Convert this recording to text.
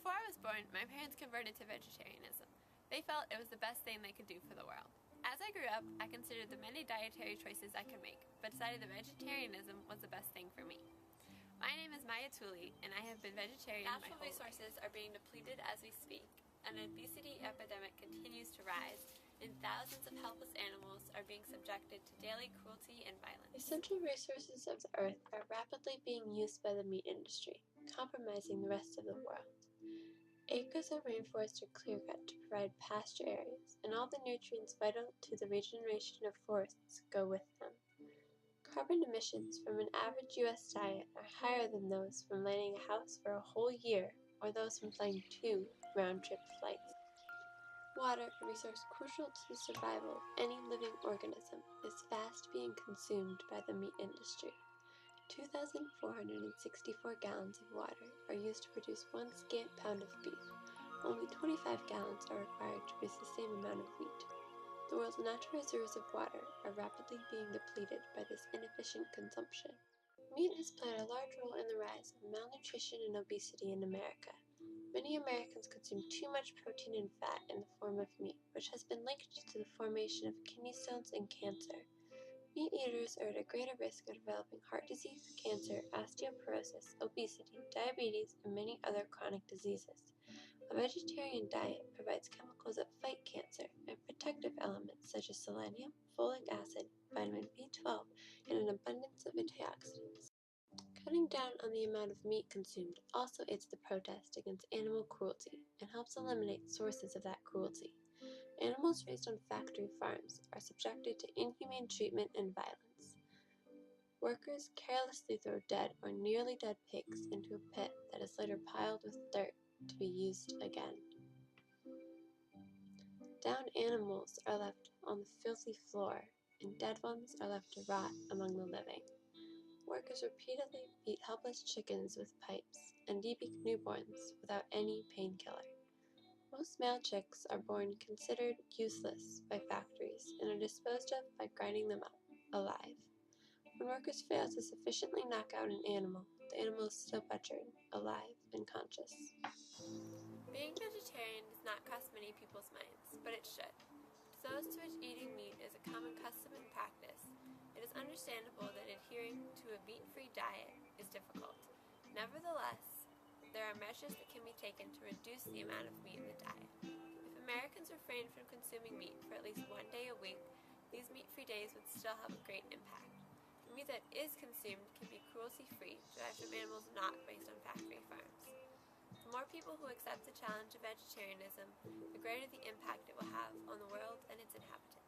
Before I was born, my parents converted to vegetarianism. They felt it was the best thing they could do for the world. As I grew up, I considered the many dietary choices I could make, but decided that vegetarianism was the best thing for me. My name is Maya Tooley, and I have been vegetarian my whole life. Natural resources are being depleted as we speak. An obesity epidemic continues to rise, and thousands of helpless animals are being subjected to daily cruelty and violence. The essential resources of the earth are rapidly being used by the meat industry, compromising the rest of the world. Acres of rainforest are clear-cut to provide pasture areas, and all the nutrients vital to the regeneration of forests go with them. Carbon emissions from an average U.S. diet are higher than those from lighting a house for a whole year, or those from flying 2 round-trip flights. Water, a resource crucial to the survival of any living organism, is fast being consumed by the meat industry. 2,464 gallons of water are used to produce 1 scant pound of beef. Only 25 gallons are required to produce the same amount of wheat. The world's natural reserves of water are rapidly being depleted by this inefficient consumption. Meat has played a large role in the rise of malnutrition and obesity in America. Many Americans consume too much protein and fat in the form of meat, which has been linked to the formation of kidney stones and cancer. Meat eaters are at a greater risk of developing heart disease, cancer, osteoporosis, obesity, diabetes, and many other chronic diseases. A vegetarian diet provides chemicals that fight cancer and protective elements such as selenium, folic acid, vitamin B12, and an abundance of antioxidants. Cutting down on the amount of meat consumed also aids the protest against animal cruelty and helps eliminate sources of that cruelty. Animals raised on factory farms are subjected to inhumane treatment and violence. Workers carelessly throw dead or nearly dead pigs into a pit that is later piled with dirt to be used again. Downed animals are left on the filthy floor, and dead ones are left to rot among the living. Workers repeatedly beat helpless chickens with pipes and debeak newborns without any painkiller. Most male chicks are born considered useless by factories and are disposed of by grinding them up alive. When workers fail to sufficiently knock out an animal, the animal is still butchered, alive and conscious. Being vegetarian does not cross many people's minds, but it should. To those to which eating meat is a common custom and practice, it is understandable that adhering to a meat-free diet is difficult. Nevertheless, there are measures that can be taken to reduce the amount of meat in the diet. If Americans refrained from consuming meat for at least 1 day a week, these meat-free days would still have a great impact. The meat that is consumed can be cruelty-free, derived from animals not raised on factory farms. The more people who accept the challenge of vegetarianism, the greater the impact it will have on the world and its inhabitants.